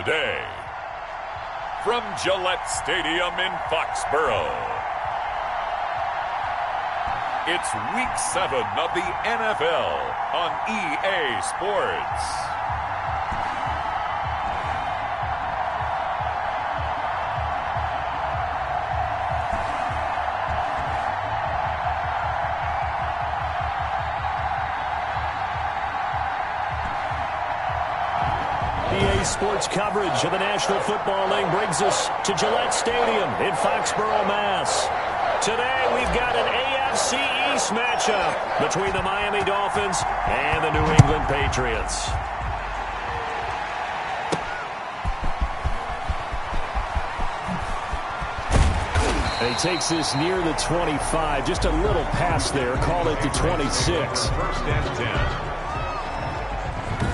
today, from Gillette Stadium in Foxborough, it's Week 7 of the NFL on EA Sports. EA Sports coverage of the National Football League brings us to Gillette Stadium in Foxborough, Mass. Today we've got an AFC East matchup between the Miami Dolphins and the New England Patriots. And he takes this near the 25, just a little pass there, call it the 26. First and 10.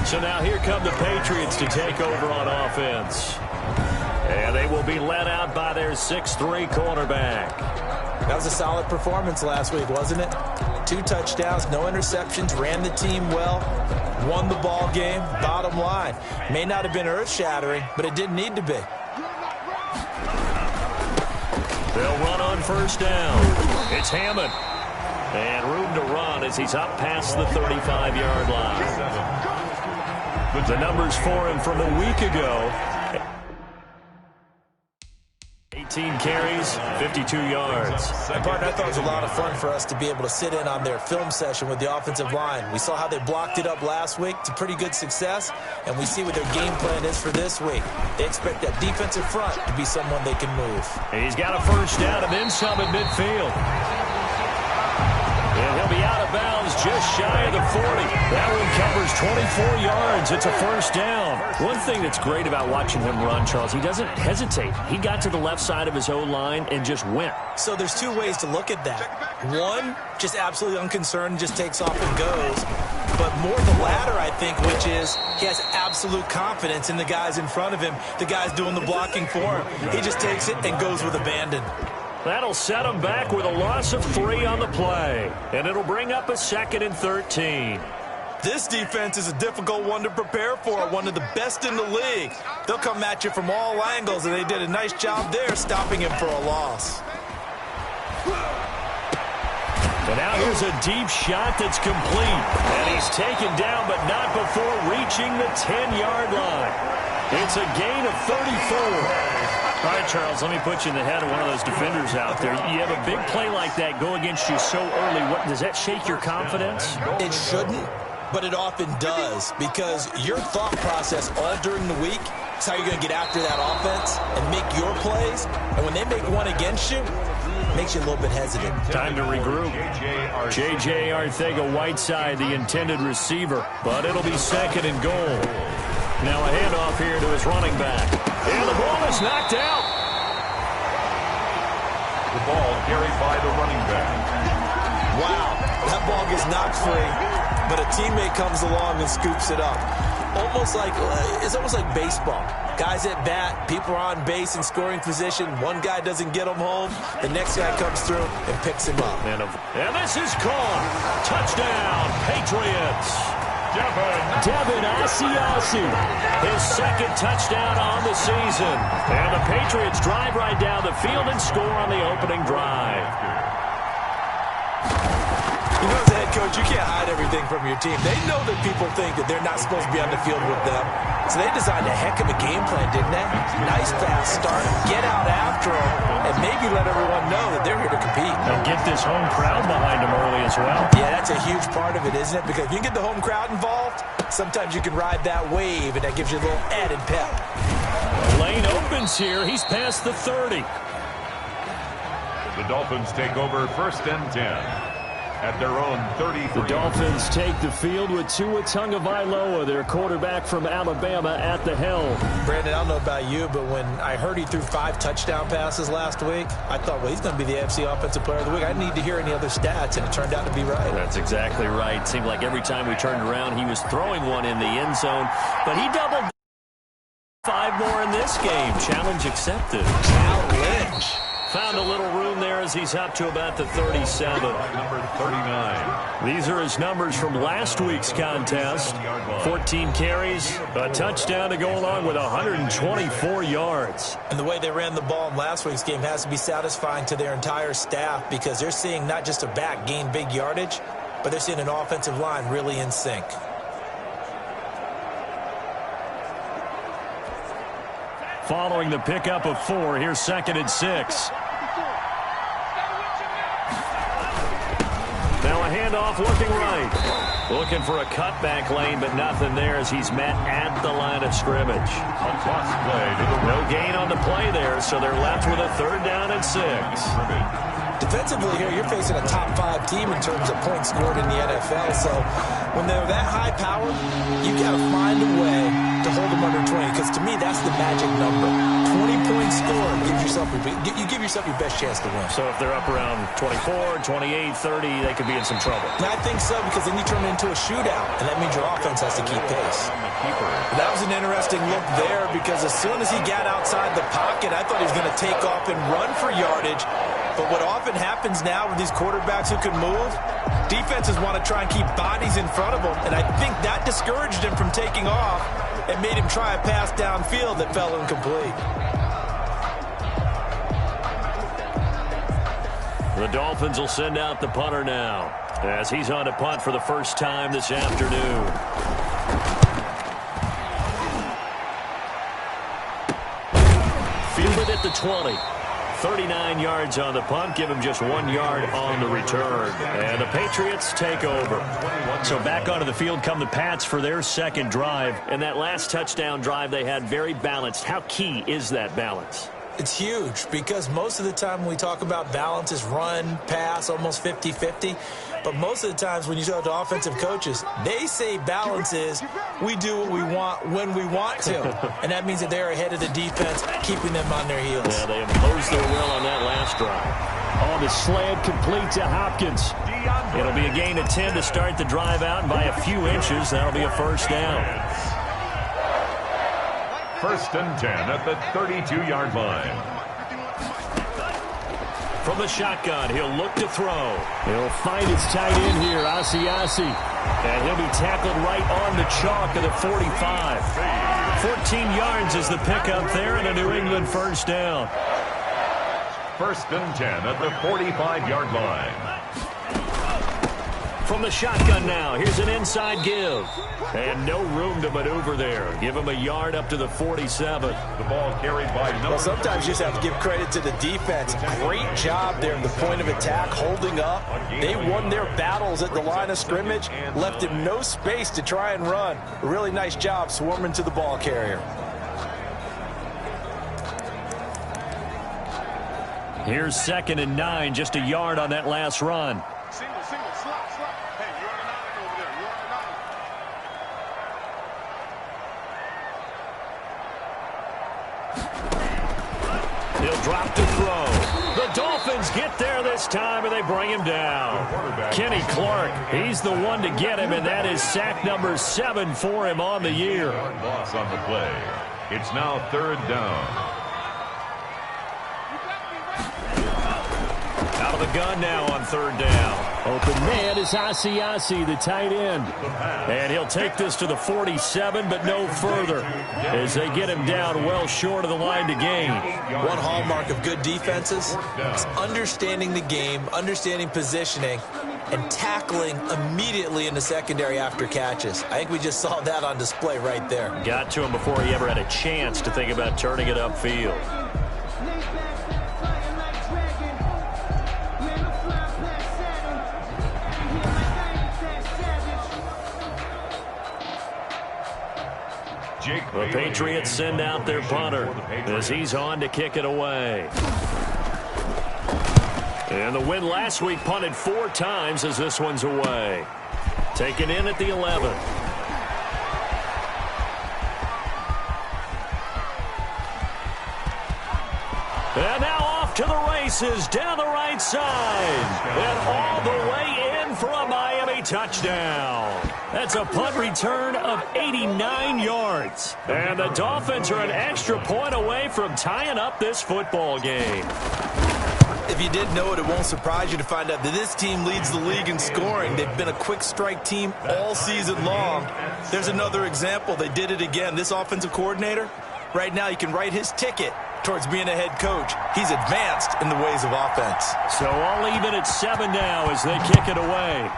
So now here come the Patriots to take over on offense. And they will be led out by their 6'3" quarterback. That was a solid performance last week, wasn't it? 2 touchdowns, no interceptions, ran the team well, won the ball game. Bottom line, may not have been earth-shattering, but it didn't need to be. They'll run on first down. It's Hammond. And room to run as he's up past the 35-yard line. The numbers for him from a week ago. 18 carries, 52 yards. And partner, I thought it was a lot of fun for us to be able to sit in on their film session with the offensive line. We saw how they blocked it up last week to pretty good success, and we see what their game plan is for this week. They expect that defensive front to be someone they can move. And he's got a first down and then some at midfield. And he'll be out of bounds just shy of the 40. That one covers 24 yards. It's a first down. One thing that's great about watching him run, Charles, he doesn't hesitate. He got to the left side of his O-line and just went. So there's 2 ways to look at that. One, just absolutely unconcerned, just takes off and goes. But more the latter, I think, which is he has absolute confidence in the guys in front of him, the guys doing the blocking for him. He just takes it and goes with abandon. That'll set him back with a loss of 3 on the play. And it'll bring up a 2nd and 13. This defense is a difficult one to prepare for, one of the best in the league. They'll come at you from all angles, and they did a nice job there stopping him for a loss. And now here's a deep shot that's complete. And he's taken down, but not before reaching the 10-yard line. It's a gain of 34. All right, Charles, let me put you in the head of one of those defenders out there. You have a big play like that go against you so early. Does that shake your confidence? It shouldn't, but it often does, because your thought process all during the week is how you're going to get after that offense and make your plays. And when they make one against you, it makes you a little bit hesitant. Time to regroup. J.J. Arcega-Whiteside, the intended receiver, but it'll be 2nd and goal. Now a handoff here to his running back. And the ball is knocked out. The ball carried by the running back. Wow, that ball gets knocked free, but a teammate comes along and scoops it up. It's almost like baseball. Guys at bat, people are on base in scoring position. One guy doesn't get him home. The next guy comes through and picks him up. And this is caught. Touchdown, Patriots. Devin Asiasi, his 2nd touchdown on the season. And the Patriots drive right down the field and score on the opening drive. You know, as a head coach, you can't hide everything from your team. They know that people think that they're not supposed to be on the field with them. So they designed a heck of a game plan, didn't they? Nice fast start, get out after them, and maybe let everyone know that they're here to compete. And get this home crowd behind them early as well. Yeah, that's a huge part of it, isn't it? Because if you get the home crowd involved, sometimes you can ride that wave, and that gives you a little added pep. Lane opens here. He's past the 30. The Dolphins take over 1st and 10. At their own 33. The Dolphins take the field with Tua Tagovailoa, their quarterback from Alabama, at the helm. Brandon, I don't know about you, but when I heard he threw 5 touchdown passes last week, I thought, well, he's going to be the AFC Offensive Player of the Week. I didn't need to hear any other stats, and it turned out to be right. That's exactly right. It seemed like every time we turned around, he was throwing one in the end zone, but he doubled 5 more in this game. Challenge accepted. Challenge. Found a little room there as he's up to about the 37. Number 39. These are his numbers from last week's contest. 14 carries, a touchdown to go along with 124 yards. And the way they ran the ball in last week's game has to be satisfying to their entire staff because they're seeing not just a back gain big yardage, but they're seeing an offensive line really in sync. Following the pickup of 4, here's 2nd and 6. Now a handoff looking right. Looking for a cutback lane, but nothing there as he's met at the line of scrimmage. A cross play to the No gain on the play there, so they're left with a 3rd down and 6. Defensively here, you're facing a top 5 team in terms of points scored in the NFL. So when they're that high power, you got to find a way to hold them under 20. Because to me, that's the magic number. 20 points scored gives yourself you give yourself your best chance to win. So if they're up around 24, 28, 30, they could be in some trouble. And I think so because then you turn it into a shootout, and that means your offense has to keep pace. That was an interesting look there because as soon as he got outside the pocket, I thought he was going to take off and run for yardage. But what often happens now with these quarterbacks who can move, defenses want to try and keep bodies in front of them, and I think that discouraged him from taking off and made him try a pass downfield that fell incomplete. The Dolphins will send out the punter now as he's on to punt for the first time this afternoon. Fielded at the 20. 39 yards on the punt, give him just 1 yard on the return. And the Patriots take over. So back onto the field come the Pats for their 2nd drive. And that last touchdown drive they had very balanced. How key is that balance? It's huge because most of the time when we talk about balance is run, pass, almost 50-50. But most of the times when you talk to offensive coaches, they say balance is we do what we want when we want to. And that means that they're ahead of the defense, keeping them on their heels. Yeah, they imposed their will on that last drive. On the slant, complete to Hopkins. It'll be a gain of 10 to start the drive out, and by a few inches, that'll be a 1st down. 1st and 10 at the 32-yard line. From the shotgun, he'll look to throw. He'll find his tight end here, Asiasi. And he'll be tackled right on the chalk of the 45. 14 yards is the pickup there and a New England 1st down. 1st and 10 at the 45-yard line. From the shotgun now, here's an inside give. And no room to maneuver there. Give him a yard up to the 47. The ball carried by number. Well, sometimes you just have to give credit to the defense. Great job there at the point of attack, holding up. They won their battles at the line of scrimmage, left him no space to try and run. A really nice job swarming to the ball carrier. Here's 2nd and 9, just a yard on that last run. He'll drop to throw. The Dolphins get there this time, and they bring him down. Kenny Clark, he's the one to get him, and that is sack number 7 for him on the year. Loss on the play. It's now 3rd down. Out of the gun now on 3rd down. Open man is Asiasi, the tight end. And he'll take this to the 47, but no further, as they get him down well short of the line to gain. One hallmark of good defenses is understanding the game, understanding positioning, and tackling immediately in the secondary after catches. I think we just saw that on display right there. Got to him before he ever had a chance to think about turning it upfield. The Patriots send out their punter as he's on to kick it away. And the win last week punted 4 times as this one's away. Taken in at the 11. And now off to the races down the right side. And all the way in for a Miami touchdown. That's a punt return of 89 yards. And the Dolphins are an extra point away from tying up this football game. If you didn't know it, it won't surprise you to find out that this team leads the league in scoring. They've been a quick strike team all season long. There's another example. They did it again. This offensive coordinator, right now, you can write his ticket towards being a head coach. He's advanced in the ways of offense. So all even at 7 now as they kick it away.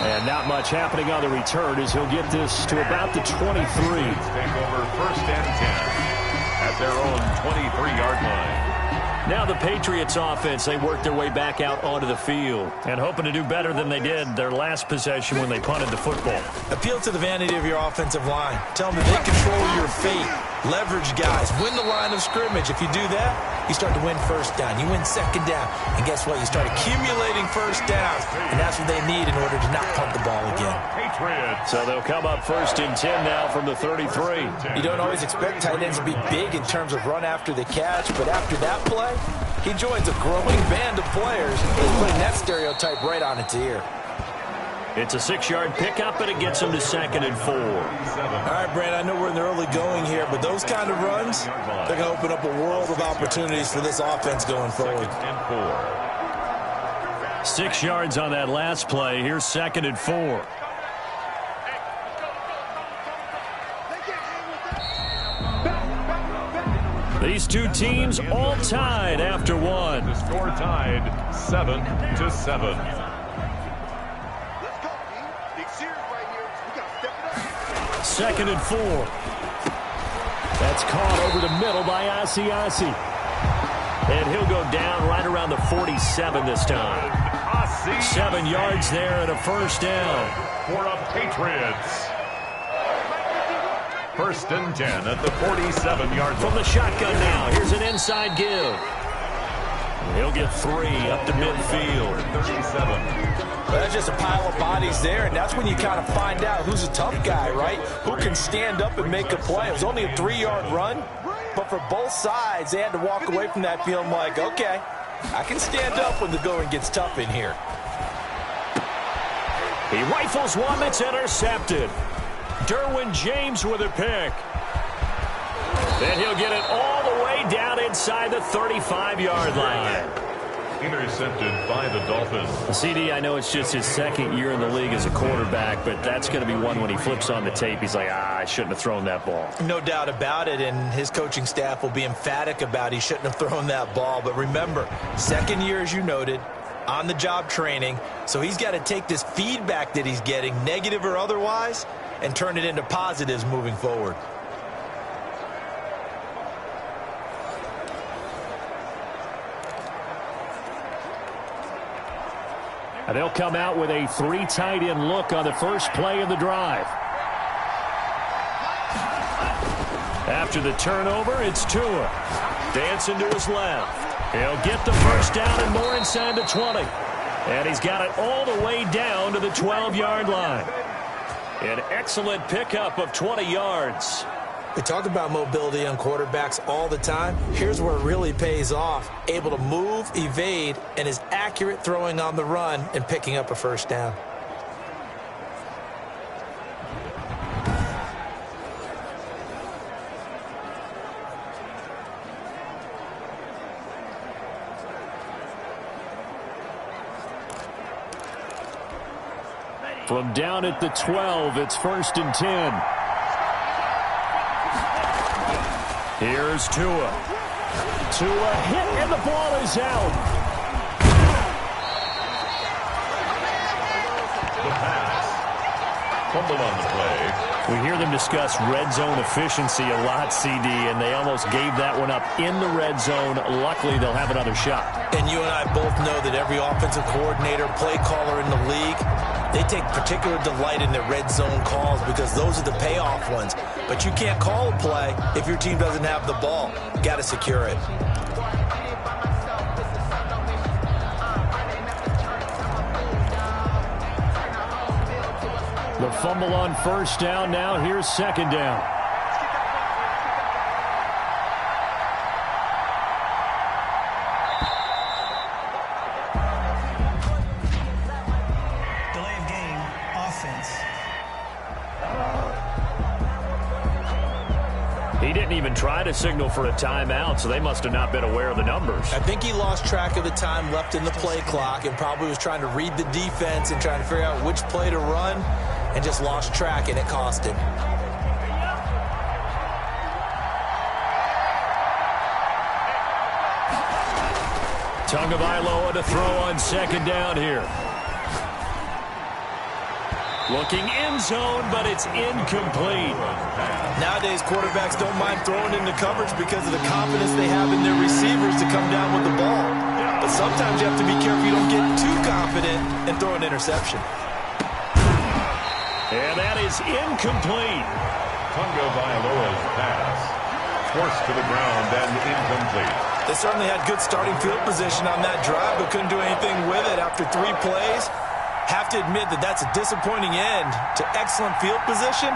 And not much happening on the return as he'll get this to about the 23. Take over 1st and 10 at their own 23-yard line. Now the Patriots offense, they work their way back out onto the field and hoping to do better than they did their last possession when they punted the football. Appeal to the vanity of your offensive line. Tell them that they control your fate. Leverage guys. Win the line of scrimmage. If you do that, you start to win 1st down. You win 2nd down. And guess what? You start accumulating 1st downs. And that's what they need in order to not punt the ball again. So they'll come up 1st and 10 now from the 33. You don't always expect tight ends to be big in terms of run after the catch, but after that play, he joins a growing band of players. He's putting that stereotype right on its ear. It's a 6-yard pickup, and it gets him to 2nd and 4. All right, Brand, I know we're in the early going here, but those kind of runs, they're going to open up a world of opportunities for this offense going forward. 6 yards on that last play. Here's 2nd and 4. These two teams all tied after one. The score tied 7-7. 2nd and 4. That's caught over the middle by Asiasi. And he'll go down right around the 47 this time. 7 yards there and a 1st down. For the Patriots. 1st and 10 at the 47-yard line. From the shotgun now. Here's an inside give. He'll get 3 up to midfield. 37. Well, that's just a pile of bodies there, and that's when you kind of find out who's a tough guy, right? Who can stand up and make a play. It was only a 3-yard run, but for both sides, they had to walk away from that feeling like, okay, I can stand up when the going gets tough in here. He rifles one that's intercepted. Derwin James with a pick. Then he'll get it all the way down inside the 35-yard line. Intercepted by the Dolphins. CD, I know it's just his 2nd year in the league as a quarterback, but that's going to be one when he flips on the tape. He's like, I shouldn't have thrown that ball. No doubt about it, and his coaching staff will be emphatic about he shouldn't have thrown that ball. But remember, 2nd year, as you noted, on-the-job training, so he's got to take this feedback that he's getting, negative or otherwise, and turn it into positives moving forward. And they'll come out with a 3 tight end look on the first play of the drive. After the turnover, it's Tua. Dancing to his left. He'll get the 1st down and more inside the 20. And he's got it all the way down to the 12-yard line. An excellent pickup of 20 yards. We talk about mobility on quarterbacks all the time. Here's where it really pays off. Able to move, evade, and is accurate throwing on the run and picking up a 1st down. From down at the 12, it's 1st and 10. Here's Tua. Tua hit, and the ball is out. The pass. Fumble on the play. We hear them discuss red zone efficiency a lot, CD, and they almost gave that one up in the red zone. Luckily, they'll have another shot. And you and I both know that every offensive coordinator, play caller in the league, they take particular delight in their red zone calls because those are the payoff ones. But you can't call a play if your team doesn't have the ball. You got to secure it. The fumble on 1st down. Now here's 2nd down. didn't even try to signal for a timeout, so they must have not been aware of the numbers. I think he lost track of the time left in the play clock and probably was trying to read the defense and trying to figure out which play to run and just lost track, and it cost him. Tagovailoa to throw on second down here. Looking end zone, but it's incomplete. Nowadays, quarterbacks don't mind throwing into coverage because of the confidence they have in their receivers to come down with the ball. But sometimes you have to be careful you don't get too confident and throw an interception. And that is incomplete. Tagovailoa's pass forced to the ground and incomplete. They certainly had good starting field position on that drive, but couldn't do anything with it after 3 plays. Have to admit that that's a disappointing end to excellent field position.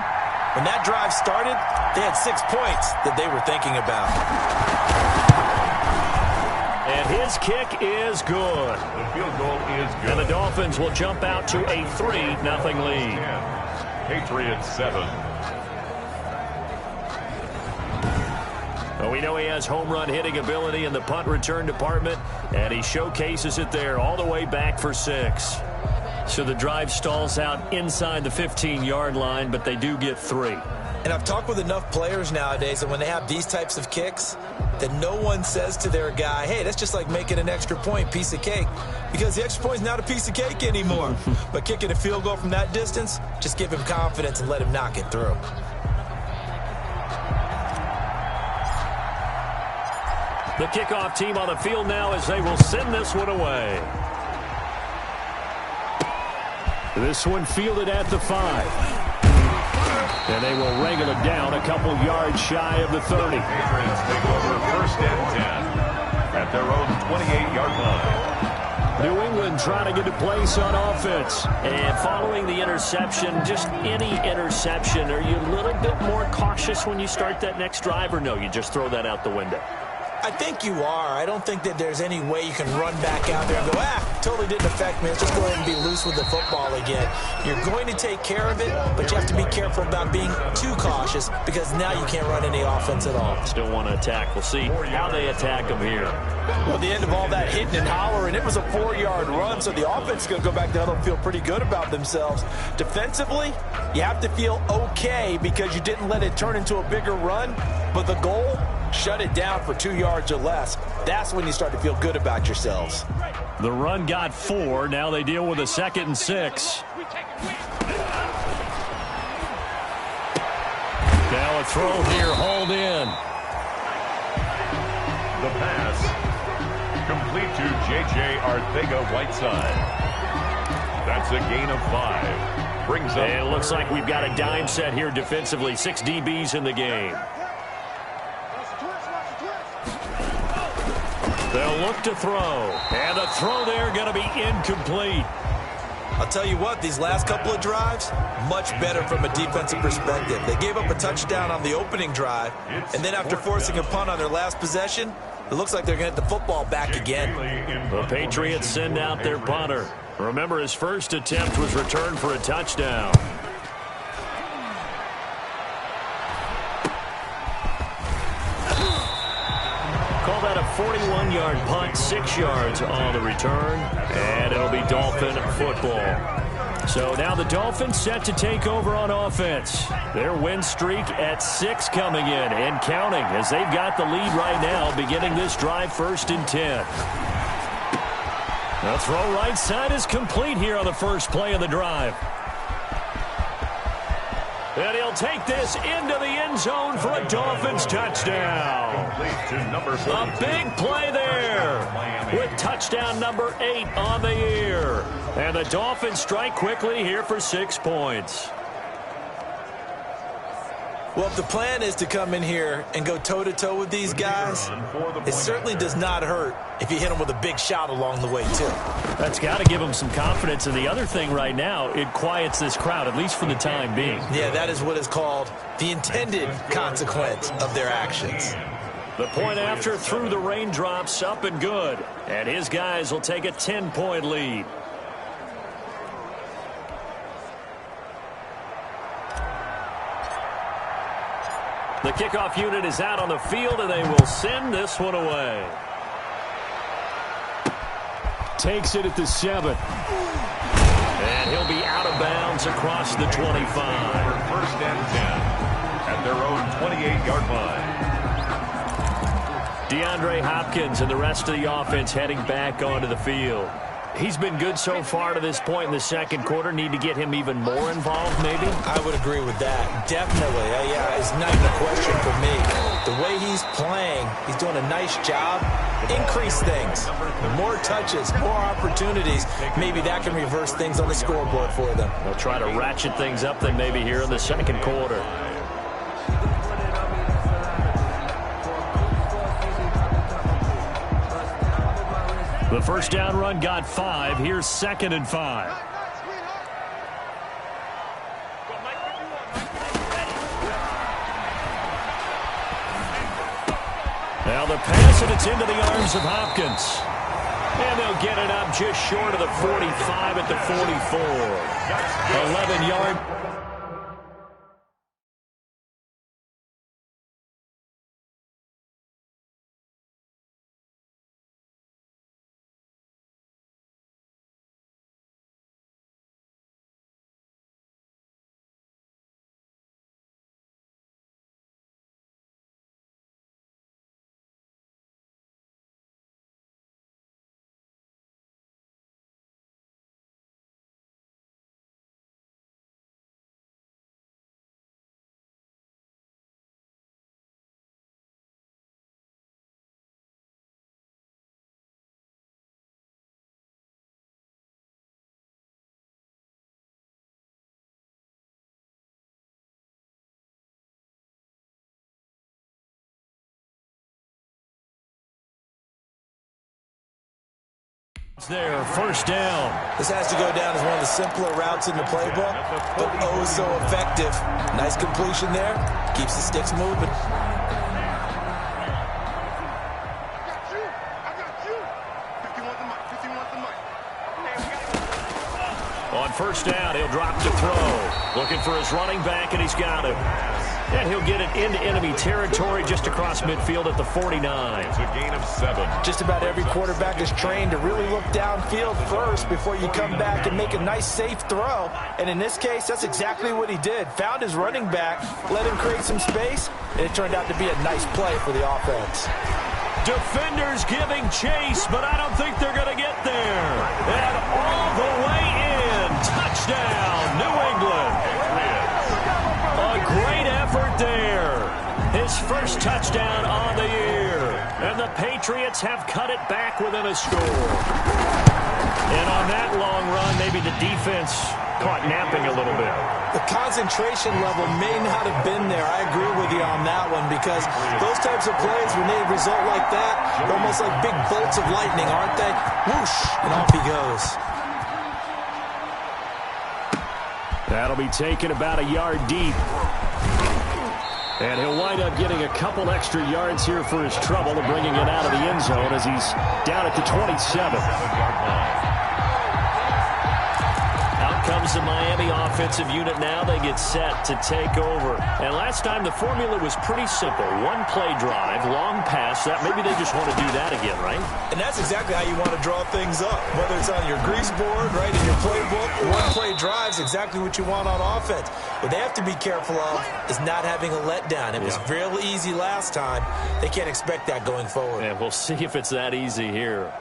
When that drive started, they had 6 points that they were thinking about. And his kick is good. The field goal is good. And the Dolphins will jump out to a 3-0 lead. Patriots 7. Well, we know he has home run hitting ability in the punt return department, and he showcases it there all the way back for 6. So the drive stalls out inside the 15-yard line, but they do get 3. And I've talked with enough players nowadays that when they have these types of kicks, that no one says to their guy, hey, that's just like making an extra point, piece of cake. Because the extra point is not a piece of cake anymore. But kicking a field goal from that distance, just give him confidence and let him knock it through. The kickoff team on the field now as they will send this one away. This one fielded at the 5. And they will wrangle it down a couple yards shy of the 30. Patriots take over first and 10 at their own 28-yard line. New England trying to get a place on offense. And following the interception, just any interception, are you a little bit more cautious when you start that next drive, or no, you just throw that out the window? I think you are. I don't think that there's any way you can run back out there and go, totally didn't affect me. Let's just go ahead and be loose with the football again. You're going to take care of it, but you have to be careful about being too cautious because now you can't run any offense at all. Still want to attack. We'll see how they attack them here. Well, at the end of all that hitting and hollering, it was a 4-yard run, so the offense is going to go back down and feel pretty good about themselves. Defensively, you have to feel okay because you didn't let it turn into a bigger run, but the goal, shut it down for 2 yards or less. That's when you start to feel good about yourselves. The run got 4. Now they deal with a 2nd and 6. Now a throw here, hauled in. The pass complete to J.J. Arcega-Whiteside. That's a gain of 5. Brings up. And it looks like we've got a dime set here defensively. 6 DBs in the game. They'll look to throw. And the throw there going to be incomplete. I'll tell you what, these last couple of drives, much better from a defensive perspective. They gave up a touchdown on the opening drive, and then after forcing a punt on their last possession, it looks like they're going to get the football back again. The Patriots send out their punter. Remember, his first attempt was returned for a touchdown. Call that a 41-yard punt, 6 yards on the return, and it'll be Dolphin football. So now the Dolphins set to take over on offense. Their win streak at 6 coming in and counting as they've got the lead right now beginning this drive 1st and 10. The throw right side is complete here on the first play of the drive. And he'll take this into the end zone for a Dolphins touchdown. A big play there with touchdown number 8 on the year. And the Dolphins strike quickly here for 6 points. Well, if the plan is to come in here and go toe-to-toe with these guys, it certainly does not hurt if you hit them with a big shot along the way, too. That's got to give them some confidence. And the other thing right now, it quiets this crowd, at least for the time being. Yeah, that is what is called the intended consequence of their actions. The point after through the raindrops, up and good. And his guys will take a 10-point lead. The kickoff unit is out on the field, and they will send this one away. Takes it at the 7. And he'll be out of bounds across the 25. First and 10 at their own 28-yard line. DeAndre Hopkins and the rest of the offense heading back onto the field. He's been good so far to this point in the second quarter. Need to get him even more involved, maybe? I would agree with that. Definitely. Yeah, it's not even a question for me. The way he's playing, he's doing a nice job. Increase things. More touches, more opportunities. Maybe that can reverse things on the scoreboard for them. They'll try to ratchet things up then maybe here in the second quarter. The first down run got 5. Here's 2nd and 5. Now the pass, and it's into the arms of Hopkins. And they'll get it up just short of the 45 at the 44. 11-yard. There, first down. This has to go down as one of the simpler routes in the playbook, but oh so effective. Nice completion there. Keeps the sticks moving. On first down, he'll drop to throw. Looking for his running back, and he's got him. And he'll get it into enemy territory just across midfield at the 49. It's a gain of 7. Just about every quarterback is trained to really look downfield first before you come back and make a nice, safe throw. And in this case, that's exactly what he did. Found his running back, let him create some space, and it turned out to be a nice play for the offense. Defenders giving chase, but I don't think they're going to get there. And all the way in. Touchdown, New England. A great effort there. His first touchdown on the year. And the Patriots have cut it back within a score. And on that long run, maybe the defense caught napping a little bit. The concentration level may not have been there. I agree with you on that one, because those types of plays, when they result like that, they're almost like big bolts of lightning, aren't they? Whoosh, and off he goes. That'll be taken about a yard deep. And he'll wind up getting a couple extra yards here for his trouble of bringing it out of the end zone as he's down at the 27. Comes the Miami offensive unit now. They get set to take over. And last time the formula was pretty simple. One play drive, long pass. That maybe they just want to do that again, right? And that's exactly how you want to draw things up. Whether it's on your grease board, right, in your playbook, one play drive is exactly what you want on offense. What they have to be careful of is not having a letdown. It was real easy last time. They can't expect that going forward. And we'll see if it's that easy here.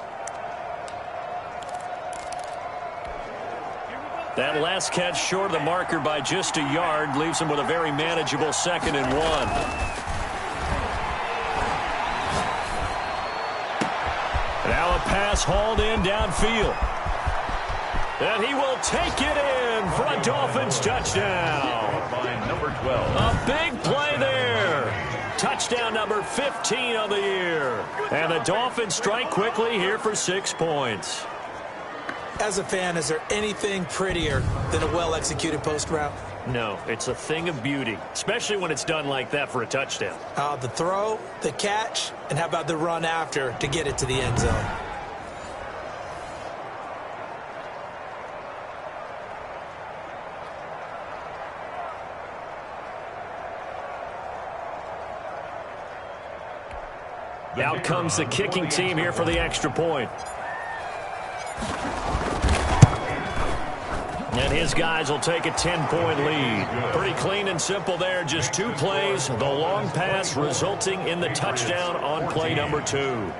That last catch short of the marker by just a yard leaves him with a very manageable 2nd and 1. Now a pass hauled in downfield. And he will take it in for a Dolphins touchdown. By number 12. A big play there. Touchdown number 15 of the year. And the Dolphins strike quickly here for 6 points. As a fan, is there anything prettier than a well-executed post route? No, it's a thing of beauty, especially when it's done like that for a touchdown. The throw, the catch, and how about the run after to get it to the end zone? Out comes the kicking team here for the extra point. And his guys will take a 10-point lead. Pretty clean and simple there. Just 2 plays. The long pass resulting in the touchdown on play number 2.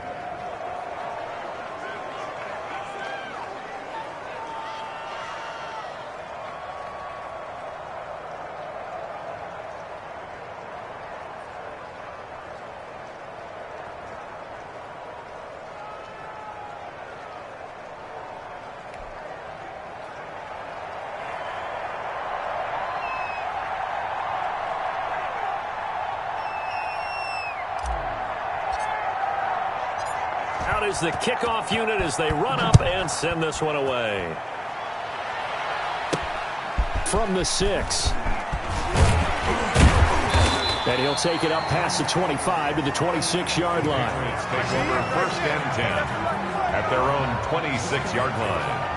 Out is the kickoff unit as they run up and send this one away. From the 6. And he'll take it up past the 25 to the 26-yard line. Takes over 1st and 10 at their own 26-yard line.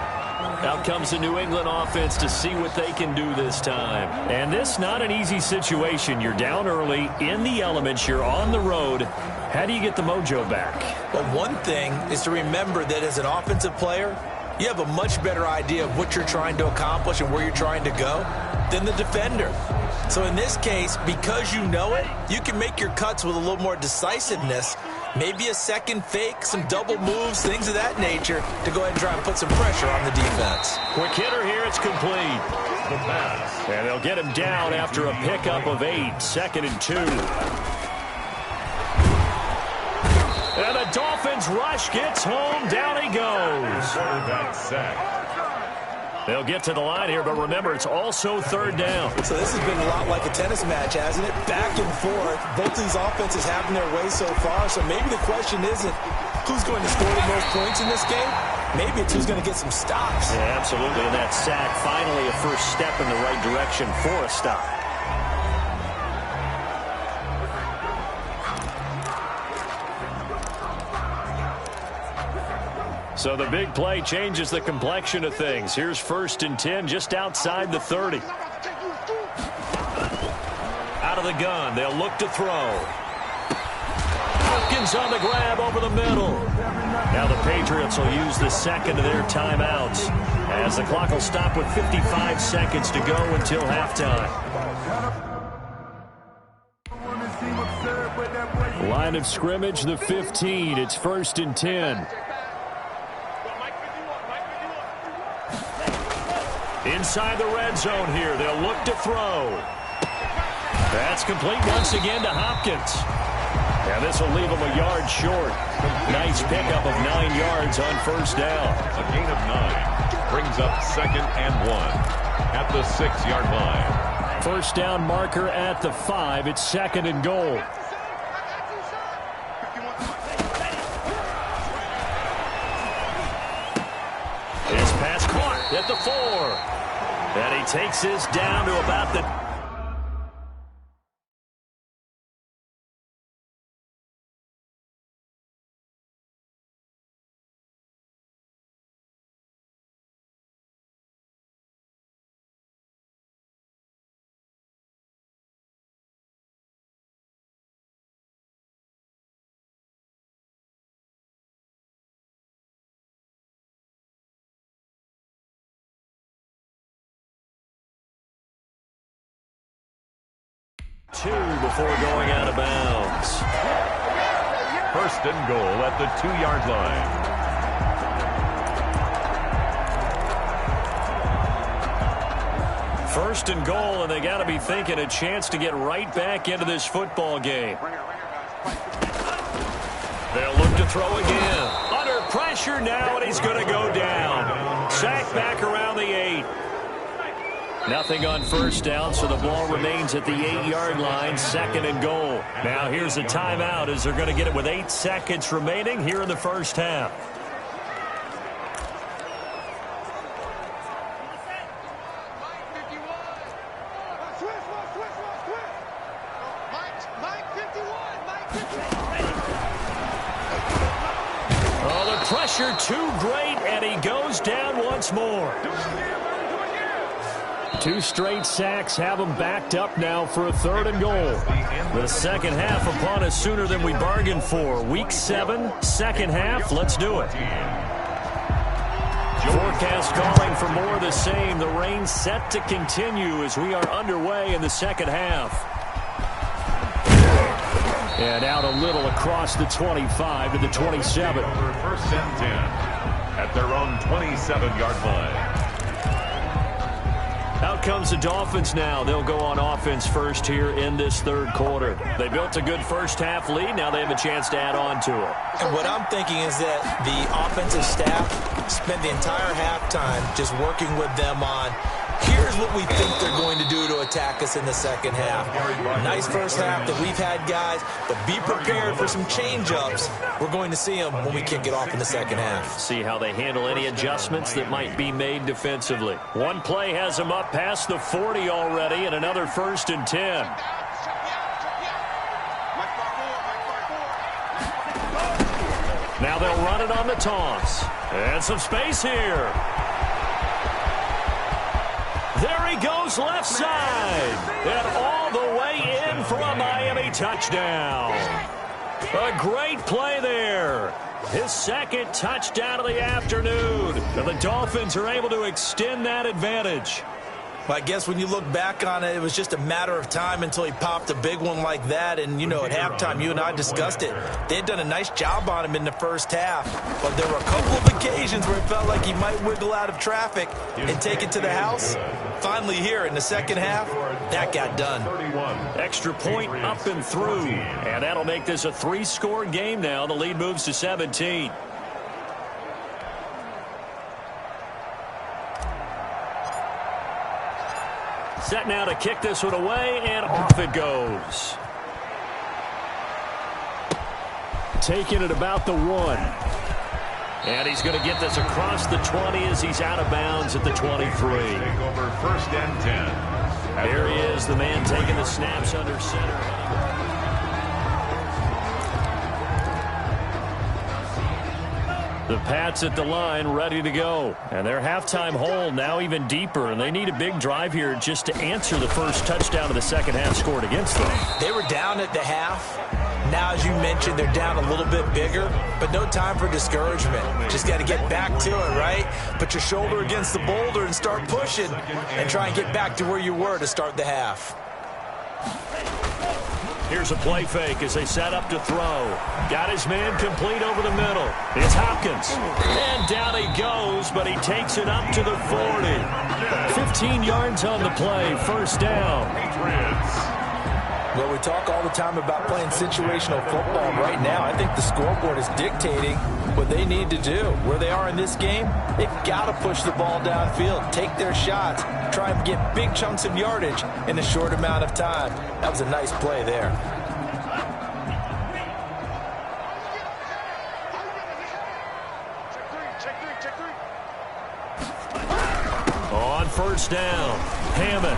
Out comes the New England offense to see what they can do this time. And this not an easy situation. You're down early, in the elements, you're on the road. How do you get the mojo back? Well, one thing is to remember that as an offensive player, you have a much better idea of what you're trying to accomplish and where you're trying to go than the defender. So in this case, because you know it, you can make your cuts with a little more decisiveness. Maybe a second fake, some double moves, things of that nature to go ahead and try and put some pressure on the defense. Quick hitter here, it's complete. The pass. And they'll get him down after a pickup of 8, 2nd and 2. And the Dolphins rush gets home, down he goes. Quarterback sack. They'll get to the line here, but remember, it's also 3rd down. So this has been a lot like a tennis match, hasn't it? Back and forth. Both these offenses having their way so far. So maybe the question isn't who's going to score the most points in this game. Maybe it's who's going to get some stops. Yeah, absolutely. And that sack, finally a first step in the right direction for a stop. So the big play changes the complexion of things. Here's 1st and 10 just outside the 30. Out of the gun, they'll look to throw. Hopkins on the grab over the middle. Now the Patriots will use the 2nd of their timeouts as the clock will stop with 55 seconds to go until halftime. Line of scrimmage, the 15. It's 1st and 10. Inside the red zone here. They'll look to throw. That's complete once again to Hopkins. And this will leave him a yard short. Nice pickup of 9 yards on 1st down. A gain of 9 brings up 2nd and 1 at the 6-yard line. 1st down marker at the 5. It's 2nd and goal. His pass caught at the 4. And he takes this down to about the... before going out of bounds. 1st and goal at the 2-yard line. First and goal, and they got to be thinking a chance to get right back into this football game. They'll look to throw again. Under pressure now, and he's going to go down. Sacked back around the 8. Nothing on 1st down, so the ball remains at the 8-yard line, 2nd and goal. Now here's a timeout as they're going to get it with 8 seconds remaining here in the 1st half. Oh, the pressure too great, and he goes down once more. 2 straight sacks have them backed up now for a 3rd and goal. The second half upon us sooner than we bargained for. Week 7, second half. Let's do it. Forecast calling for more of the same. The rain set to continue as we are underway in the second half. And out a little across the 25 to the 27. First and 10 at their own 27-yard line. Out comes the Dolphins now. They'll go on offense first here in this 3rd quarter. They built a good first-half lead. Now they have a chance to add on to it. And what I'm thinking is that the offensive staff spent the entire halftime just working with them on, here's what we think they're going to do to attack us in the second half. Nice first half that we've had, guys, but be prepared for some change-ups. We're going to see them when we kick it off in the second half. See how they handle any adjustments that might be made defensively. One play has them up past the 40 already, and another 1st and 10. Now they'll run it on the toss. And some space here. There he goes left side. And all the way in for a Miami touchdown. A great play there. His 2nd touchdown of the afternoon. And the Dolphins are able to extend that advantage. Well, I guess when you look back on it, it was just a matter of time until he popped a big one like that. And, you know, at halftime, you and I discussed it. They had done a nice job on him in the first half. But there were a couple of occasions where it felt like he might wiggle out of traffic and take it to the house. Finally here in the second half, that got done. Extra point up and through. And that'll make this a 3-score game now. The lead moves to 17. Set now to kick this one away, and off it goes. Taking it about the 1. And he's going to get this across the 20 as he's out of bounds at the 23. Over 1st and 10. There he is, the man taking the snaps under center. The Pats at the line ready to go. And their halftime hole now even deeper. And they need a big drive here just to answer the first touchdown of the second half scored against them. They were down at the half. Now, as you mentioned, they're down a little bit bigger, but no time for discouragement. Just got to get back to it, right? Put your shoulder against the boulder and start pushing and try and get back to where you were to start the half. Here's a play fake as they set up to throw. Got his man complete over the middle. It's Hopkins. And down he goes, but he takes it up to the 40. 15 yards on the play, 1st down. Well, we talk all the time about playing situational football. Right now, I think the scoreboard is dictating what they need to do. Where they are in this game, they've got to push the ball downfield, take their shots, try and get big chunks of yardage in a short amount of time. That was a nice play there. On 1st down, Hammond.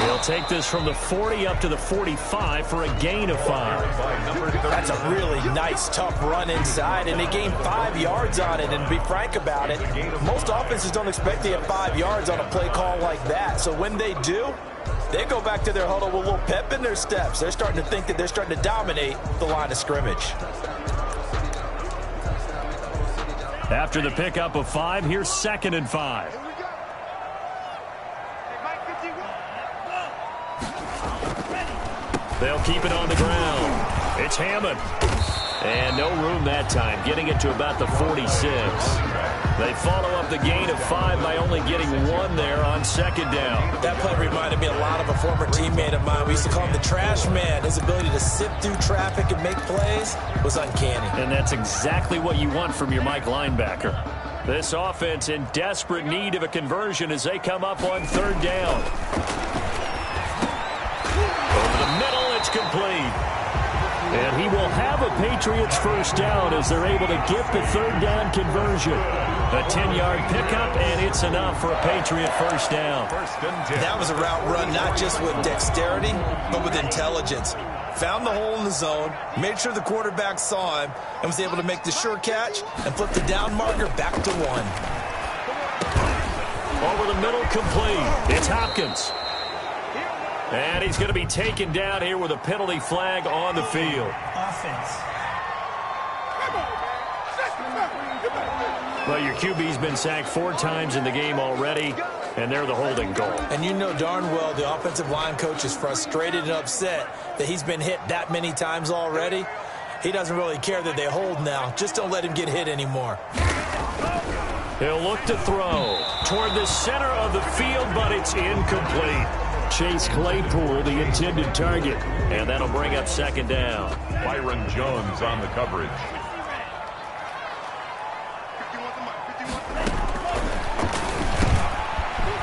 He'll take this from the 40 up to the 45 for a gain of 5. That's a really nice, tough run inside, and they gained 5 yards on it. And to be frank about it, most offenses don't expect to get 5 yards on a play call like that. So when they do, they go back to their huddle with a little pep in their steps. They're starting to think that they're starting to dominate the line of scrimmage. After the pickup of 5, here's 2nd and 5. They'll keep it on the ground. It's Hammond. And no room that time, getting it to about the 46. They follow up the gain of 5 by only getting 1 there on 2nd down. That play reminded me a lot of a former teammate of mine. We used to call him the trash man. His ability to sift through traffic and make plays was uncanny. And that's exactly what you want from your Mike linebacker. This offense in desperate need of a conversion as they come up on 3rd down. Over the middle, it's complete. And he will have a Patriots 1st down as they're able to get the 3rd down conversion. A 10-yard pickup, and it's enough for a Patriot 1st down. That was a route run not just with dexterity, but with intelligence. Found the hole in the zone, made sure the quarterback saw him, and was able to make the sure catch and flip the down marker back to 1. Over the middle, complete. It's Hopkins. And he's going to be taken down here with a penalty flag on the field. Offense. Well, your QB's been sacked 4 times in the game already, and they're the holding goal. And you know darn well the offensive line coach is frustrated and upset that he's been hit that many times already. He doesn't really care that they hold now. Just don't let him get hit anymore. He'll look to throw toward the center of the field, but it's incomplete. Chase Claypool, the intended target, and that'll bring up second down. Byron Jones on the coverage.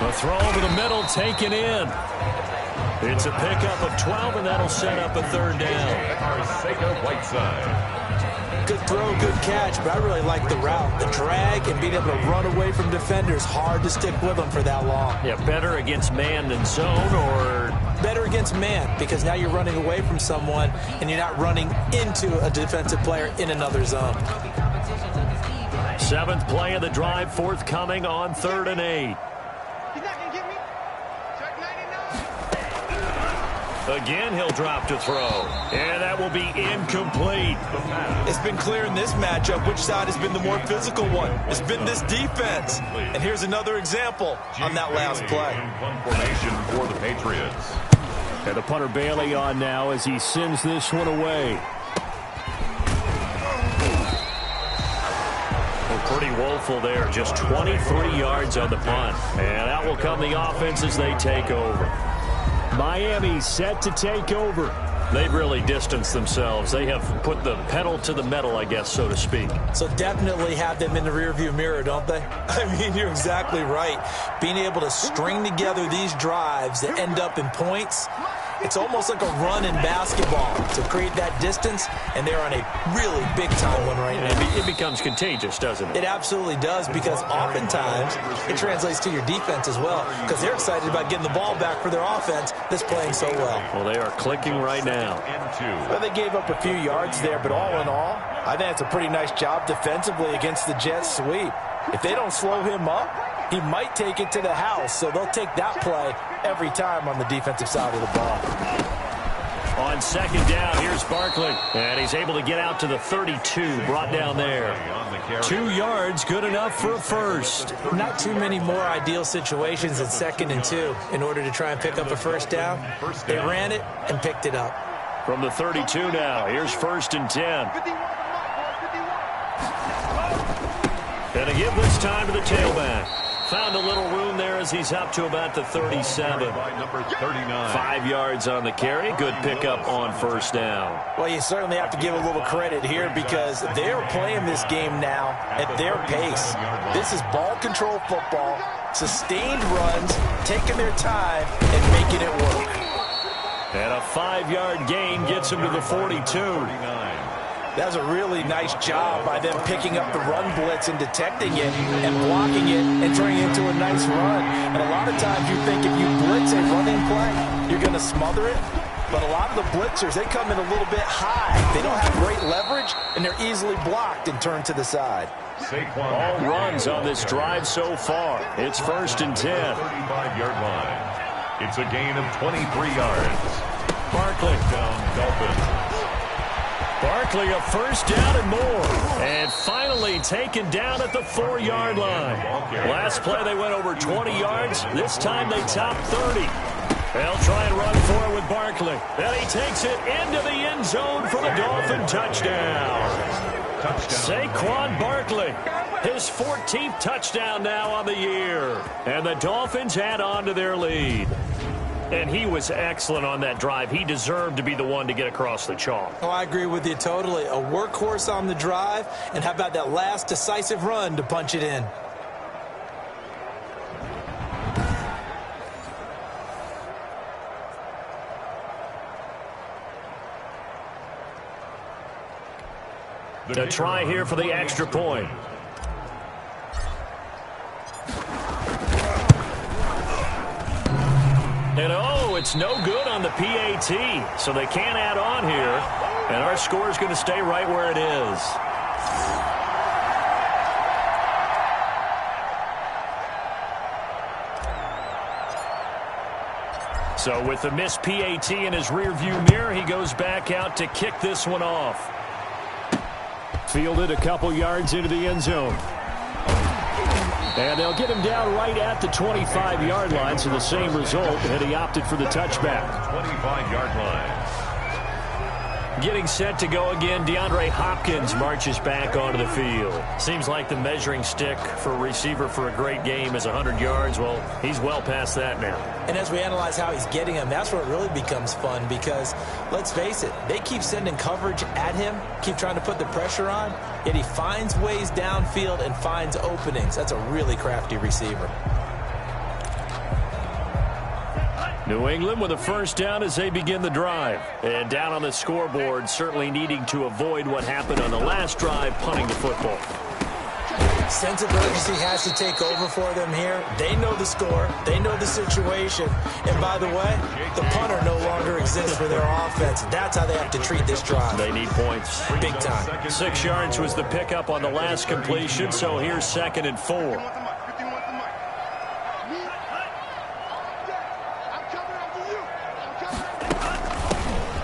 A throw over the middle, taken in. It's a pickup of 12, and that'll set up a third down. Whiteside. Good throw, good catch, but I really like the route. The drag and being able to run away from defenders, hard to stick with them for that long. Yeah, better against man than zone, or? Better against man, because now you're running away from someone, and you're not running into a defensive player in another zone. 7th play of the drive, forthcoming on 3rd and 8. Again, he'll drop to throw. And that will be incomplete. It's been clear in this matchup which side has been the more physical one. It's been this defense. And here's another example on that last play. Formation for the Patriots. And the punter Bailey on now as he sends this one away. Pretty woeful there. Just 23 yards on the punt. And out will come the offense as they take over. Miami set to take over. They've really distanced themselves. They have put the pedal to the metal, I guess, so to speak. So definitely have them in the rearview mirror, don't they? I mean, you're exactly right. Being able to string together these drives that end up in points, it's almost like a run in basketball to create that distance, and they're on a really big-time one right now. It becomes contagious, doesn't it? It absolutely does, because oftentimes it translates to your defense as well, because they're excited about getting the ball back for their offense that's playing so well. Well, they are clicking right now. Well, they gave up a few yards there, but all in all, I think it's a pretty nice job defensively against the Jets sweep. If they don't slow him up, he might take it to the house, so they'll take that play every time on the defensive side of the ball. On 2nd down, here's Barkley, and he's able to get out to the 32, brought down there. 2 yards, good enough for a first. Not too many more ideal situations at 2nd and 2 in order to try and pick up a first down. They ran it and picked it up. From the 32 now, here's 1st and 10. And a give this time to the tailback. Found a little room there as he's up to about the 37. 5 yards on the carry. Good pickup on 1st down. Well, you certainly have to give a little credit here because they're playing this game now at their pace. This is ball control football, sustained runs, taking their time and making it work. And a 5-yard gain gets him to the 42. That was a really nice job by them picking up the run blitz and detecting it and blocking it and turning it into a nice run. And a lot of times you think if you blitz a running play, you're going to smother it. But a lot of the blitzers, they come in a little bit high. They don't have great leverage, and they're easily blocked and turned to the side. All runs on this drive so far. It's 1st and 10. 35-yard line. It's a gain of 23 yards. Barkley. Down Dolphins. Barkley a first down and more. And finally taken down at the 4-yard line. Last play they went over 20 yards. This time they topped 30. They'll try and run for it with Barkley. Then he takes it into the end zone for the Dolphin touchdown. Saquon Barkley, his 14th touchdown now on the year. And the Dolphins add on to their lead. And he was excellent on that drive. He deserved to be the one to get across the chalk. Oh, I agree with you totally. A workhorse on the drive, and how about that last decisive run to punch it in? A try here for the extra point. And oh, it's no good on the PAT, so they can't add on here. And our score is going to stay right where it is. So with the missed PAT in his rearview mirror, he goes back out to kick this one off. Fielded a couple yards into the end zone. And they'll get him down right at the 25-yard line, so the same result, and he opted for the touchback. 25-yard line. Getting set to go again, DeAndre Hopkins marches back onto the field. Seems like the measuring stick for a receiver for a great game is 100 yards. Well, he's well past that now. And as we analyze how he's getting them, that's where it really becomes fun because, let's face it, they keep sending coverage at him, keep trying to put the pressure on, yet he finds ways downfield and finds openings. That's a really crafty receiver. New England with a first down as they begin the drive. And down on the scoreboard, certainly needing to avoid what happened on the last drive, punting the football. Sense of urgency has to take over for them here. They know the score. They know the situation. And by the way, the punter no longer exists for their offense. That's how they have to treat this drive. They need points. Big time. 6 yards was the pickup on the last completion, so here's 2nd and 4.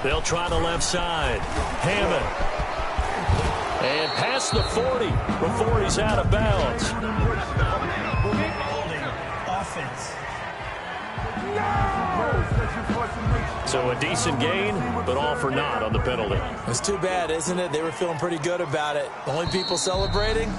They'll try the left side. Hammond. And past the 40 before he's out of bounds. So a decent gain, but all for naught on the penalty. It's too bad, isn't it? They were feeling pretty good about it. The only people celebrating?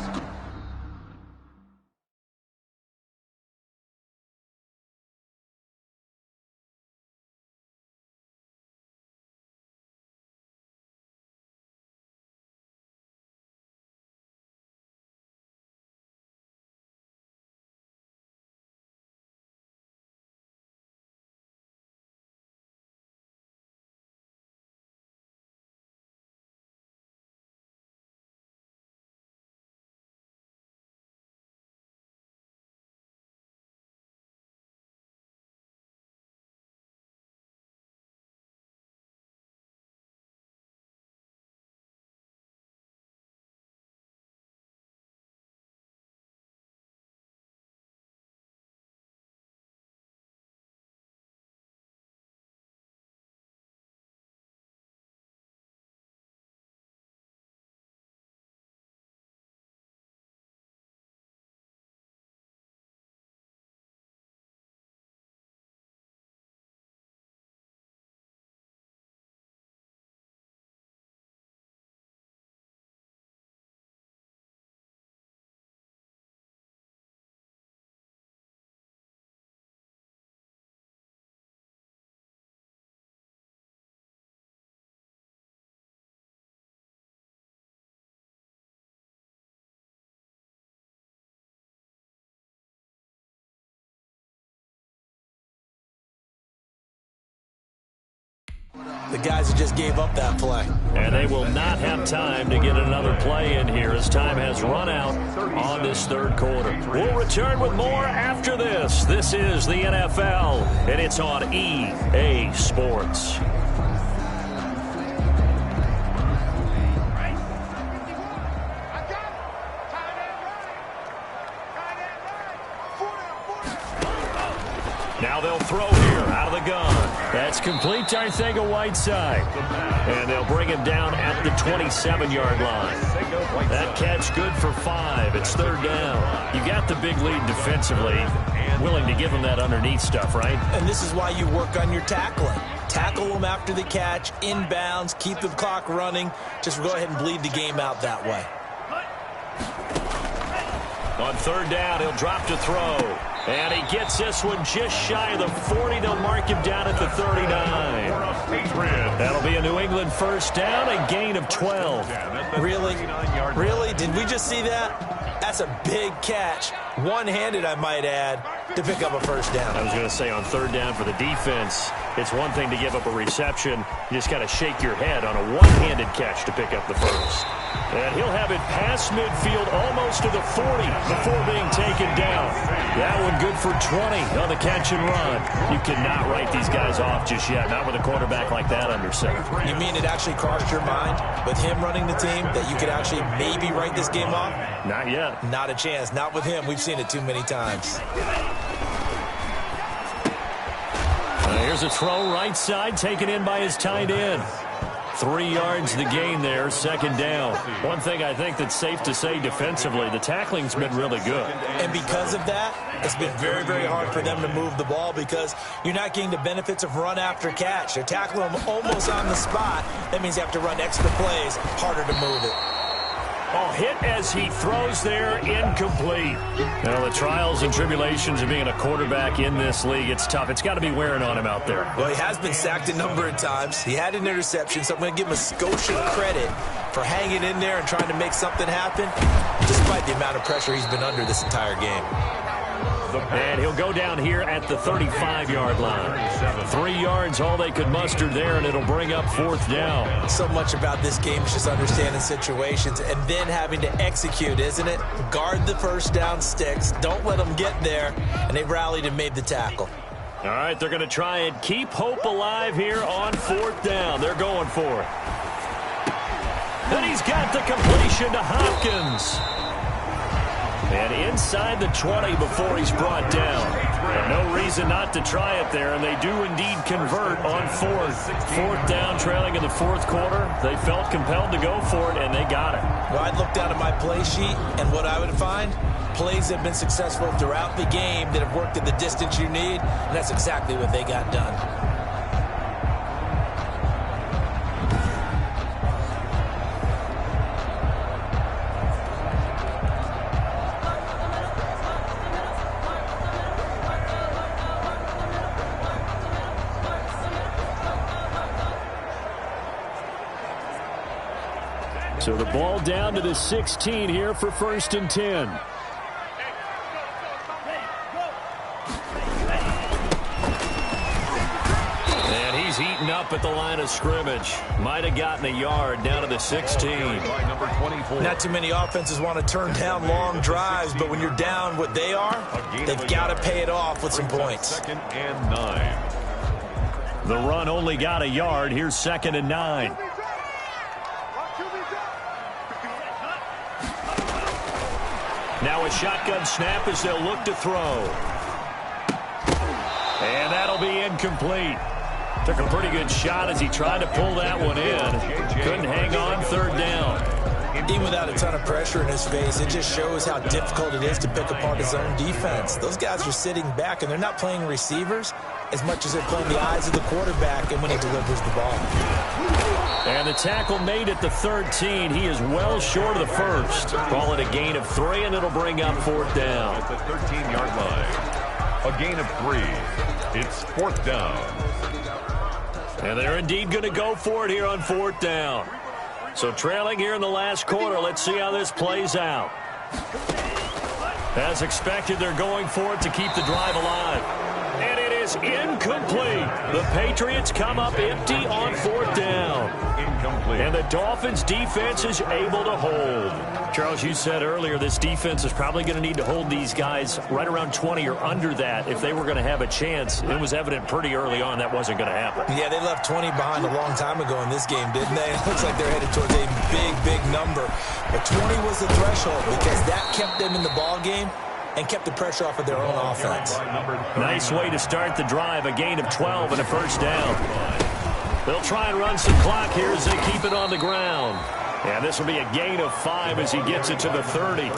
The guys who just gave up that play. And they will not have time to get another play in here as time has run out on this third quarter. We'll return with more after this. This is the NFL, and it's on EA Sports. Now they'll throw here out of the gun. That's complete to Arcega-Whiteside. And they'll bring him down at the 27-yard line. That catch good for 5. It's 3rd down. You got the big lead defensively. Willing to give him that underneath stuff, right? And this is why you work on your tackling. Tackle them after the catch, inbounds, keep the clock running. Just go ahead and bleed the game out that way. On 3rd down, he'll drop to throw. And he gets this one just shy of the 40. They'll mark him down at the 39. That'll be a New England first down, a gain of 12. Really? Really? Did we just see that? That's a big catch. One-handed, I might add, to pick up a first down. I was going to say on 3rd down for the defense, it's one thing to give up a reception. You just got to shake your head on a one-handed catch to pick up the first. And he'll have it past midfield almost to the 40 before being taken down. That one good for 20 on the catch and run. You cannot write these guys off just yet, not with a quarterback like that under center. You mean it actually crossed your mind with him running the team that you could actually maybe write this game off? Not yet. Not a chance. Not with him. We've seen it too many times. Here's a throw right side, taken in by his tight end. 3 yards the gain there, second down. One thing I think that's safe to say defensively, the tackling's been really good. And because of that, it's been very, very hard for them to move the ball because you're not getting the benefits of run after catch. They're tackling them almost on the spot. That means you have to run extra plays, harder to move it. Oh, hit as he throws there, incomplete. Now, the trials and tribulations of being a quarterback in this league, it's tough. It's got to be wearing on him out there. Well, he has been sacked a number of times. He had an interception, so I'm going to give him a Scotia credit for hanging in there and trying to make something happen, despite the amount of pressure he's been under this entire game. And he'll go down here at the 35-yard line. 3 yards, all they could muster there, and it'll bring up fourth down. So much about this game is just understanding situations and then having to execute, isn't it? Guard the first down sticks. Don't let them get there. And they rallied and made the tackle. All right, they're going to try and keep hope alive here on fourth down. They're going for it. And he's got the completion to Hopkins. And inside the 20 before he's brought down. And no reason not to try it there, and they do indeed convert on fourth down, trailing in the fourth quarter. They felt compelled to go for it, and they got it. Well, I'd look down at my play sheet, and what I would find, plays that have been successful throughout the game that have worked at the distance you need, and that's exactly what they got done. So the ball down to the 16 here for 1st and 10. And he's eaten up at the line of scrimmage. Might have gotten a yard down to the 16. Not too many offenses want to turn down long drives, but when you're down what they are, they've got to pay it off with some points. 2nd and 9. The run only got a yard. Here's 2nd and 9. Now a shotgun snap as they'll look to throw. And that'll be incomplete. Took a pretty good shot as he tried to pull that one in. Couldn't hang on, 3rd down. Even without a ton of pressure in his face, it just shows how difficult it is to pick apart his own defense. Those guys are sitting back, and they're not playing receivers as much as they're playing the eyes of the quarterback and when he delivers the ball. And the tackle made at the 13. He is well short of the first. Call it a gain of 3, and it'll bring up 4th down. At the 13-yard line. A gain of 3. It's 4th down. And they're indeed going to go for it here on 4th down. So trailing here in the last quarter. Let's see how this plays out. As expected, they're going for it to keep the drive alive. And it is incomplete. The Patriots come up empty on 4th down. Incomplete. And the Dolphins defense is able to hold. Charles, you said earlier this defense is probably going to need to hold these guys right around 20 or under that if they were going to have a chance. It was evident pretty early on that wasn't going to happen. Yeah, they left 20 behind a long time ago in this game, didn't they? It looks like they're headed towards a big, big number. But 20 was the threshold because that kept them in the ball game and kept the pressure off of their own offense. Nice way to start the drive. A gain of 12 and a 1st down. They'll try and run some clock here as they keep it on the ground. And this will be a gain of 5 as he gets it to the 30.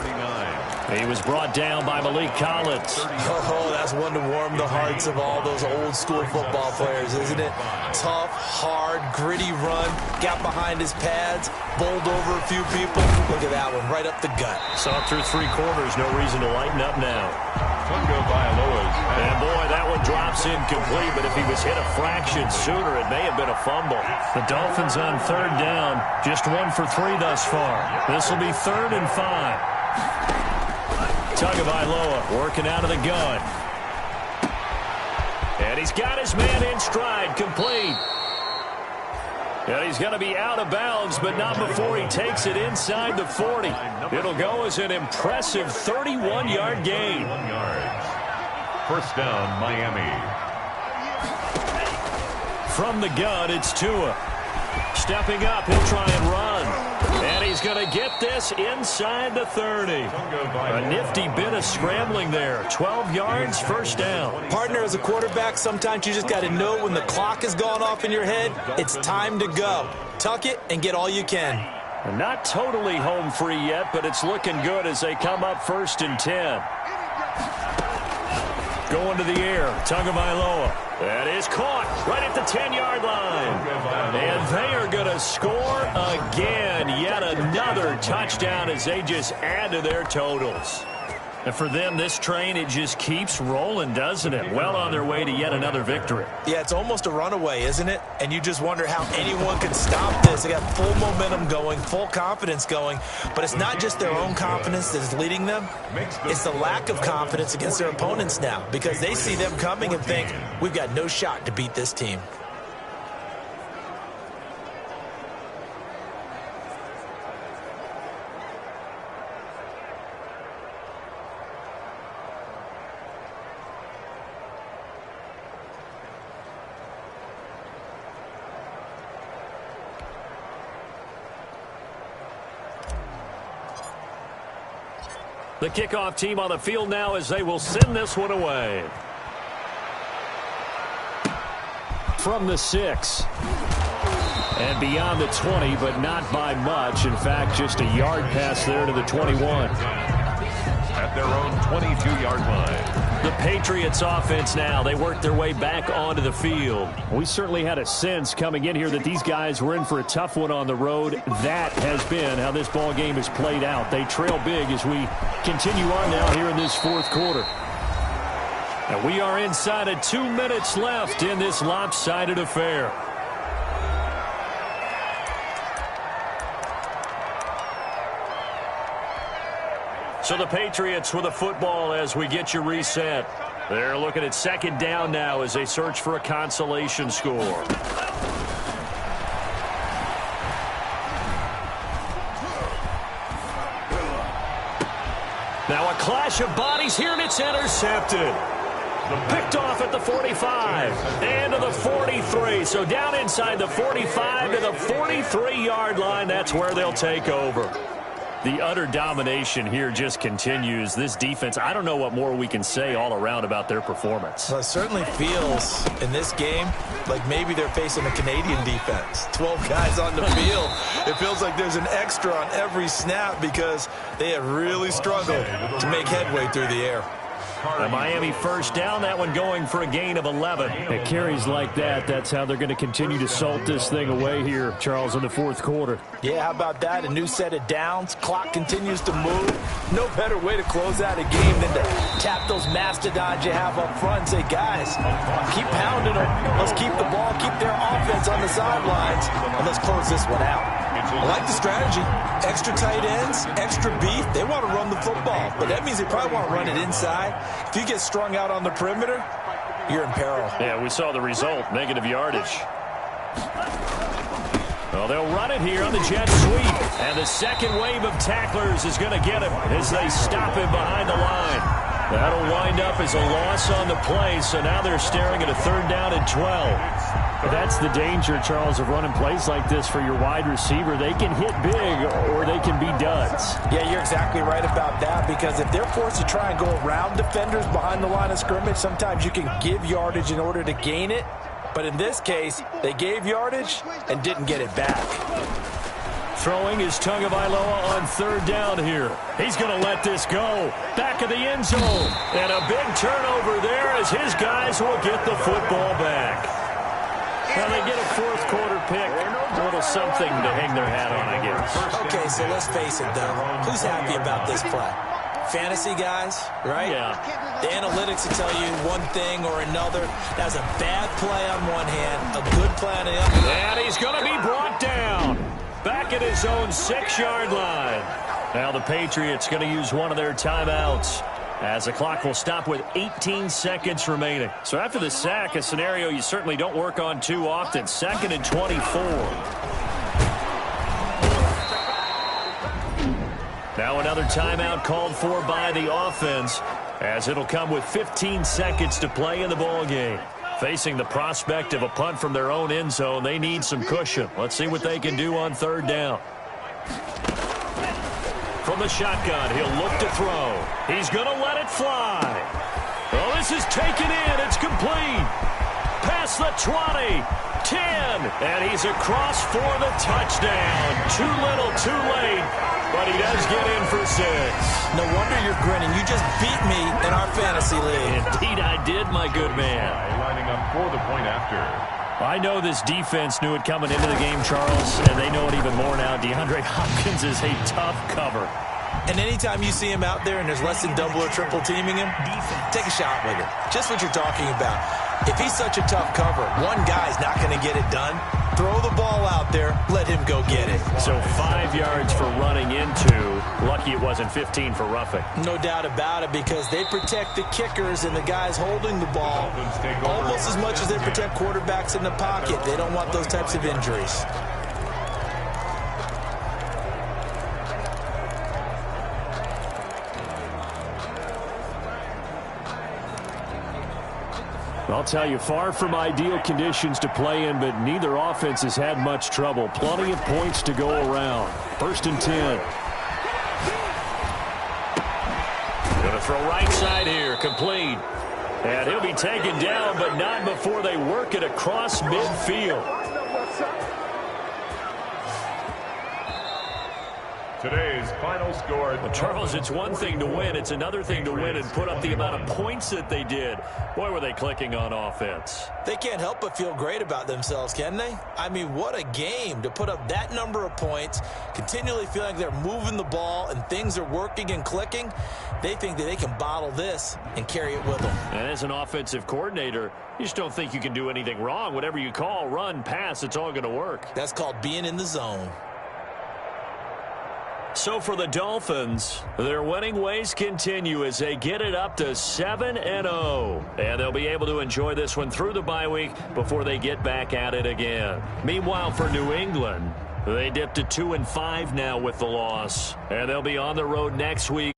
He was brought down by Malik Collins. Oh, that's one to warm the hearts of all those old school football players, isn't it? Tough, hard, gritty run. Got behind his pads, bowled over a few people. Look at that one, right up the gut. Saw through 3 quarters, no reason to lighten up now. And boy, that one drops incomplete, but if he was hit a fraction sooner, it may have been a fumble. The Dolphins on 3rd down, just 1 for 3 thus far. This will be 3rd and 5. Tagovailoa working out of the gun. And he's got his man in stride, complete. And he's going to be out of bounds, but not before he takes it inside the 40. It'll go as an impressive 31-yard gain. 1st down, Miami. From the gun, it's Tua. Stepping up, he'll try and run. And he's going to get this inside the 30. A nifty bit of scrambling there. 12 yards, first down. Partner, as a quarterback, sometimes you just got to know when the clock has gone off in your head, it's time to go. Tuck it and get all you can. Not totally home free yet, but it's looking good as they come up 1st and 10. Going to the air, Tagovailoa. That is caught right at the 10-yard line. And they are going to score again. Yet another touchdown as they just add to their totals. And for them, this train, it just keeps rolling, doesn't it? Well on their way to yet another victory. Yeah, it's almost a runaway, isn't it? And you just wonder how anyone could stop this. They got full momentum going, full confidence going. But it's not just their own confidence that is leading them. It's the lack of confidence against their opponents now, because they see them coming and think, we've got no shot to beat this team. The kickoff team on the field now as they will send this one away. From the 6. And beyond the 20, but not by much. In fact, just a yard pass there to the 21. At their own 22-yard line. The Patriots offense now, they work their way back onto the field. We certainly had a sense coming in here that these guys were in for a tough one on the road. That has been how this ball game has played out. They trail big as we continue on now here in this 4th quarter. And we are inside of 2 minutes left in this lopsided affair. So the Patriots with the football as we get you reset. They're looking at 2nd down now as they search for a consolation score. Now a clash of bodies here, and it's intercepted. Picked off at the 45 and to the 43. So down inside the 45 to the 43-yard line. That's where they'll take over. The utter domination here just continues. This defense, I don't know what more we can say all around about their performance. Well, it certainly feels in this game like maybe they're facing a Canadian defense. 12 guys on the field. It feels like there's an extra on every snap because they have really struggled to make headway through the air. The Miami 1st down, that one going for a gain of 11. It carries like that. That's how they're going to continue to salt this thing away here, Charles, in the 4th quarter. Yeah, how about that? A new set of downs. Clock continues to move. No better way to close out a game than to tap those mastodons you have up front and say, guys, keep pounding them. Let's keep the ball, keep their offense on the sidelines, and let's close this one out. I like the strategy. Extra tight ends, extra beef. They want to run the football, but that means they probably want to run it inside. If you get strung out on the perimeter, you're in peril. Yeah, we saw the result, negative yardage. Well, they'll run it here on the jet sweep, and the second wave of tacklers is going to get him as they stop him behind the line. That'll wind up as a loss on the play, so now they're staring at a 3rd down and 12. But that's the danger, Charles, of running plays like this for your wide receiver. They can hit big or they can be duds. Yeah, you're exactly right about that, because if they're forced to try and go around defenders behind the line of scrimmage, sometimes you can give yardage in order to gain it. But in this case, they gave yardage and didn't get it back. Throwing is Tagovailoa on 3rd down here. He's going to let this go. Back of the end zone. And a big turnover there as his guys will get the football back. Well, they get a 4th quarter pick. A little something to hang their hat on, I guess. Okay, so let's face it, though. Who's happy about this play? Fantasy guys, right? Yeah. The analytics will tell you one thing or another. That's a bad play on one hand, a good play on the other. And he's going to be brought down. Back at his own 6-yard line. Now the Patriots going to use one of their timeouts as the clock will stop with 18 seconds remaining. So after the sack, a scenario you certainly don't work on too often. 2nd and 24. Now another timeout called for by the offense as it'll come with 15 seconds to play in the ball game. Facing the prospect of a punt from their own end zone, they need some cushion. Let's see what they can do on 3rd down. From the shotgun, he'll look to throw. He's going to let it fly. Oh, this is taken in. It's complete. Past the 20, 10, and he's across for the touchdown. Too little, too late, but he does get in for 6. No wonder you're grinning. You just beat me in our fantasy league. Indeed I did, my good man. Lining up for the point after. I know this defense knew it coming into the game, Charles, and they know it even more now. DeAndre Hopkins is a tough cover. And anytime you see him out there and there's less than double or triple teaming him, take a shot with him. Just what you're talking about. If he's such a tough cover, one guy's not going to get it done. Throw the ball out there. Let him go get it. So 5 yards for running into. Lucky it wasn't 15 for roughing. No doubt about it, because they protect the kickers and the guys holding the ball almost as much as they protect quarterbacks in the pocket. They don't want those types of injuries. I'll tell you, far from ideal conditions to play in, but neither offense has had much trouble. Plenty of points to go around. 1st and 10. Going to throw right side here, complete. And he'll be taken down, but not before they work it across midfield. Today's final score. Well, Charles, it's one thing to win. It's another thing to win and put up the amount of points that they did. Boy, were they clicking on offense. They can't help but feel great about themselves, can they? I mean, what a game to put up that number of points, continually feeling like they're moving the ball and things are working and clicking. They think that they can bottle this and carry it with them. And as an offensive coordinator, you just don't think you can do anything wrong. Whatever you call, run, pass, it's all going to work. That's called being in the zone. So for the Dolphins, their winning ways continue as they get it up to 7-0. And they'll be able to enjoy this one through the bye week before they get back at it again. Meanwhile, for New England, they dipped to 2-5 now with the loss. And they'll be on the road next week.